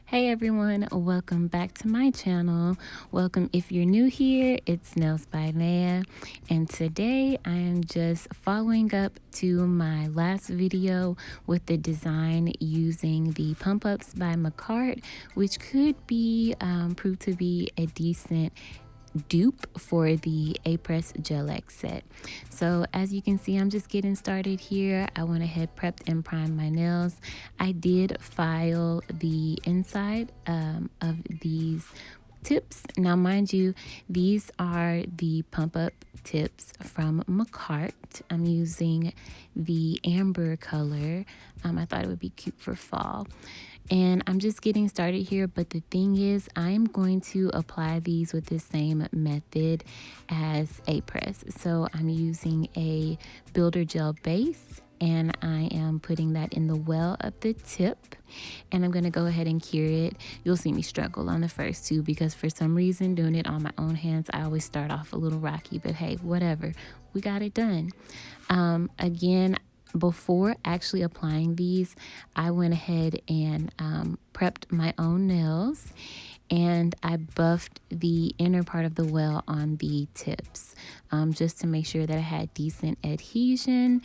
Hey everyone, welcome back to my channel. Welcome if you're new here, it's Nails by Naia, and today I am just following up to my last video with the design using the Pump-Ups by Makartt, which could be proved to be a decent dupe for the Aprés Gel-X set. So as you can see, I'm just getting started here. I went ahead, prepped and primed my nails. I did file the inside of these tips. Now mind you, these are the pump up tips from Makartt. I'm using the amber color. I thought it would be cute for fall. And I'm just getting started here, but the thing is I'm going to apply these with the same method as Aprés. So I'm using a builder gel base and I am putting that in the well of the tip, and I'm going to go ahead and cure it. You'll see me struggle on the first two because for some reason doing it on my own hands I always start off a little rocky, but hey, whatever, we got it done. Again, before actually applying these, I went ahead and prepped my own nails, and I buffed the inner part of the well on the tips just to make sure that I had decent adhesion.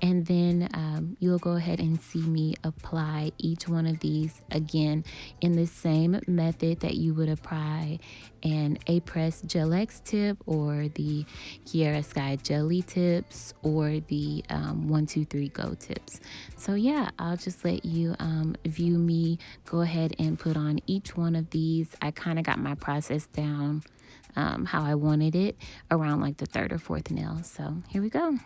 And then you'll go ahead and see me apply each one of these again in the same method that you would apply an Aprés Gel-X tip or the Sky Jelly tips or the 1-2-3 Go tips. So yeah, I'll just let you view me go ahead and put on each one of these. I kind of got my process down how I wanted it around like the third or fourth nail. So here we go.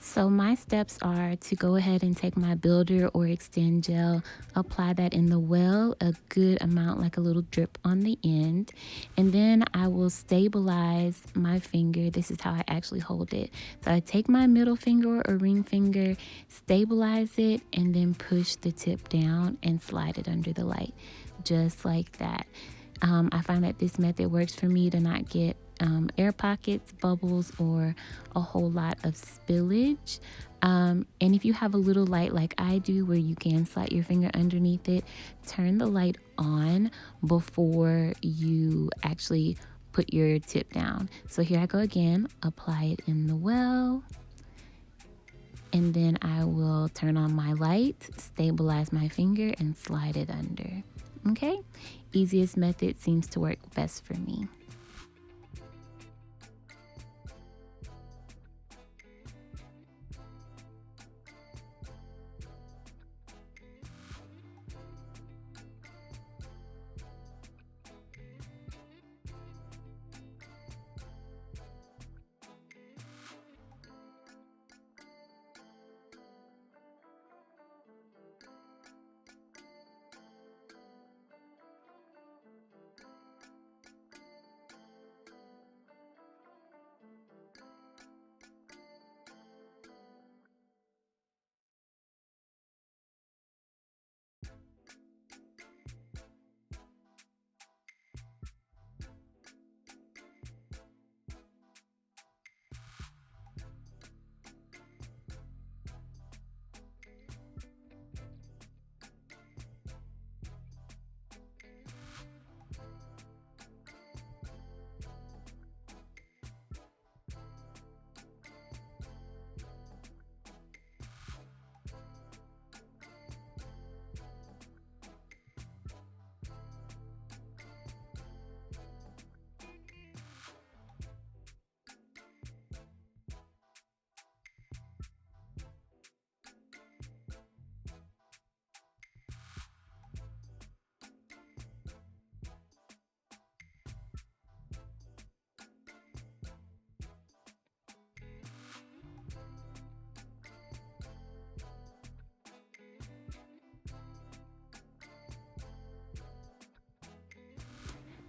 So my steps are to go ahead and take my builder or extend gel, apply that in the well, a good amount, like a little drip on the end, and then I will stabilize my finger. This is how I actually hold it. So I take my middle finger or ring finger, stabilize it, and then push the tip down and slide it under the light, just like that. I find that this method works for me to not get air pockets, bubbles, or a whole lot of spillage. And if you have a little light like I do where you can slide your finger underneath it, turn the light on before you actually put your tip down. So here I go again, apply it in the well, and then I will turn on my light, stabilize my finger, and slide it under. Okay, easiest method seems to work best for me.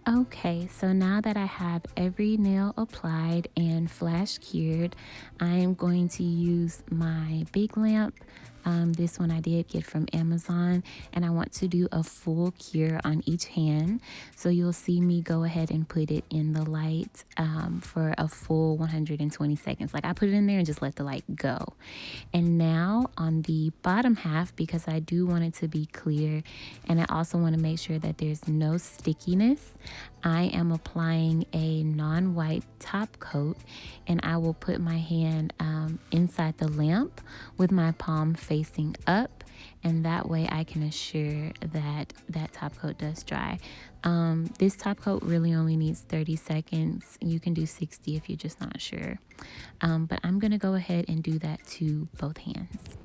Okay, so now that I have every nail applied and flash cured, I am going to use my big lamp. This one I did get from Amazon, and I want to do a full cure on each hand. So you'll see me go ahead and put it in the light for a full 120 seconds. Like I put it in there and just let the light go. And now on the bottom half, because I do want it to be clear and I also want to make sure that there's no stickiness, I am applying a non-white top coat, and I will put my hand inside the lamp with my palm facing up, and that way I can assure that that top coat does dry. This top coat really only needs 30 seconds. You can do 60 if you're just not sure. But I'm going to go ahead and do that to both hands.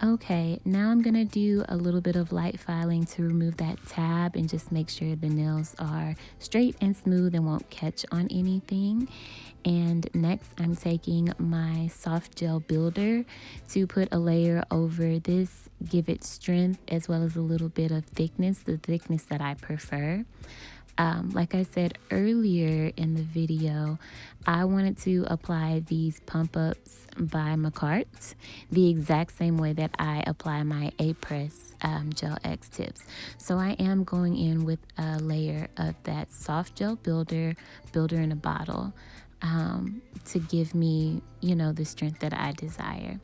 Okay, now I'm gonna do a little bit of light filing to remove that tab and just make sure the nails are straight and smooth and won't catch on anything. And next I'm taking my soft gel builder to put a layer over this, give it strength as well as a little bit of thickness, the thickness that I prefer. Like I said earlier in the video, I wanted to apply these pump-ups by Makartt the exact same way that I apply my Aprés Gel-X tips. So I am going in with a layer of that soft gel builder in a bottle, to give me, the strength that I desire.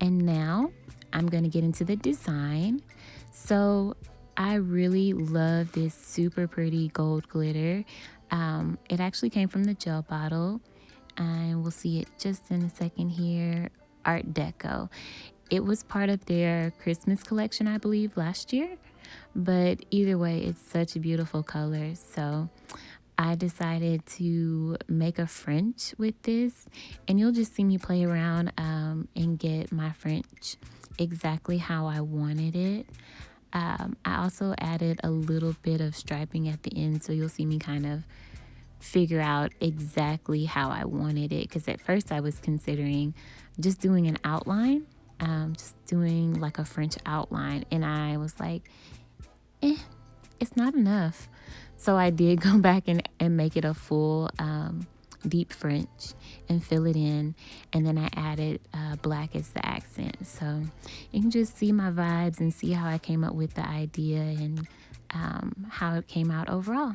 And now I'm going to get into the design. So I really love this super pretty gold glitter. It actually came from the gel bottle, and we'll see it just in a second here. Art Deco. It was part of their Christmas collection, I believe, last year. But either way, it's such a beautiful color. So I decided to make a French with this, and you'll just see me play around and get my French exactly how I wanted it. I also added a little bit of striping at the end, so you'll see me kind of figure out exactly how I wanted it, because at first I was considering just doing an outline, just doing like a French outline, and I was like, it's not enough. So I did go back and make it a full deep French and fill it in, and then I added black as the accent. So you can just see my vibes and see how I came up with the idea and how it came out overall.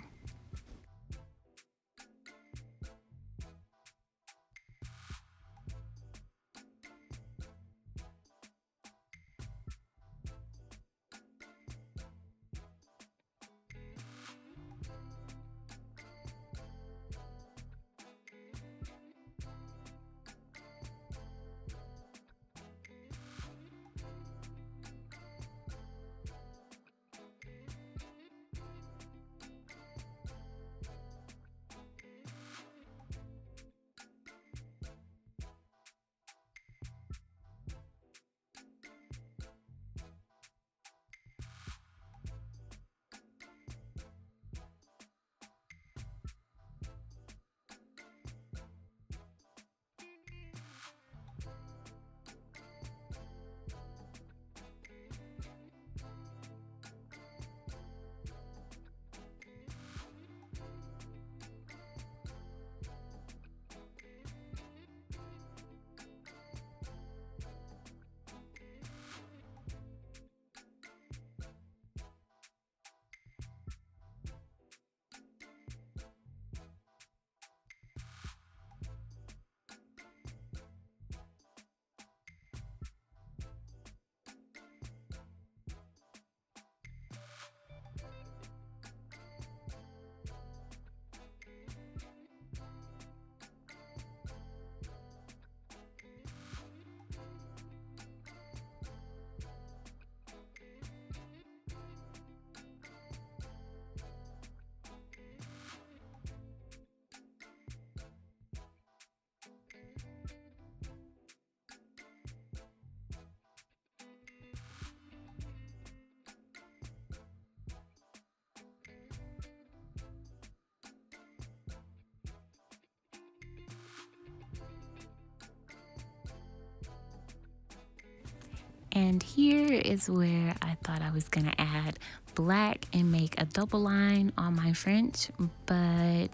And here is where I thought I was gonna add black and make a double line on my French, but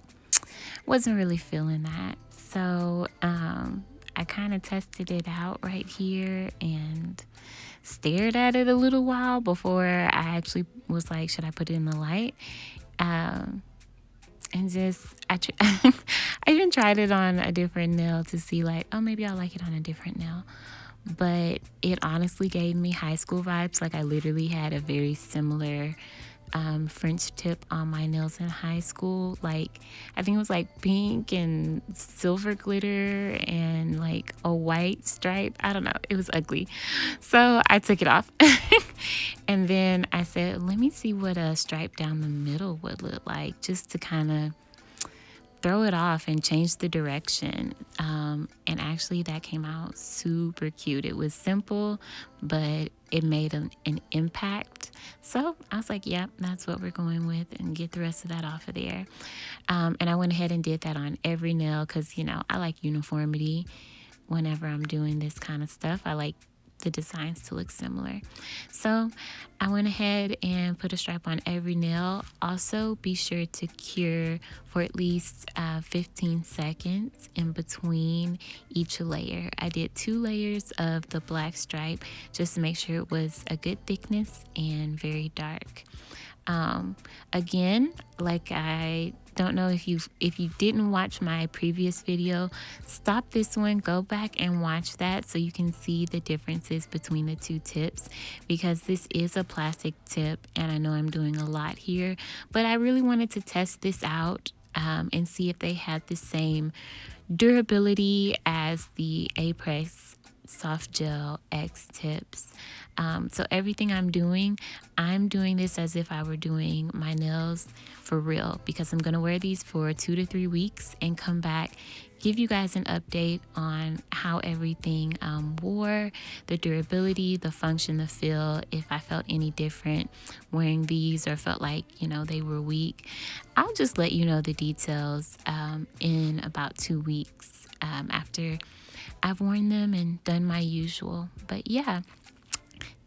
wasn't really feeling that. So I kind of tested it out right here and stared at it a little while before I actually was like, should I put it in the light? And just I even tried it on a different nail to see like, oh, maybe I'll like it on a different nail. But it honestly gave me high school vibes. Like I literally had a very similar French tip on my nails in high school. Like I think it was like pink and silver glitter and like a white stripe. I don't know, it was ugly, so I took it off. And then I said, let me see what a stripe down the middle would look like, just to kind of throw it off and change the direction. And actually that came out super cute. It was simple, but it made an impact. So I was like, yep, that's what we're going with, and get the rest of that off of there. And I went ahead and did that on every nail because, you know, I like uniformity whenever I'm doing this kind of stuff. I like the designs to look similar. So I went ahead and put a stripe on every nail. Also, be sure to cure for at least 15 seconds in between each layer. I did 2 layers of the black stripe just to make sure it was a good thickness and very dark. Again, like I don't know if you didn't watch my previous video, stop this one, go back and watch that so you can see the differences between the 2 tips, because this is a plastic tip and I know I'm doing a lot here, but I really wanted to test this out and see if they had the same durability as the Aprés Gel-X tips. So everything I'm doing this as if I were doing my nails for real, because I'm gonna wear these for 2 to 3 weeks and come back, give you guys an update on how everything wore, the durability, the function, the feel, if I felt any different wearing these or felt like, you know, they were weak. I'll just let you know the details in about 2 weeks after I've worn them and done my usual. But yeah,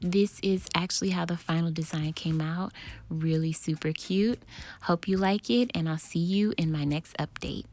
this is actually how the final design came out. Really super cute. Hope you like it, and I'll see you in my next update.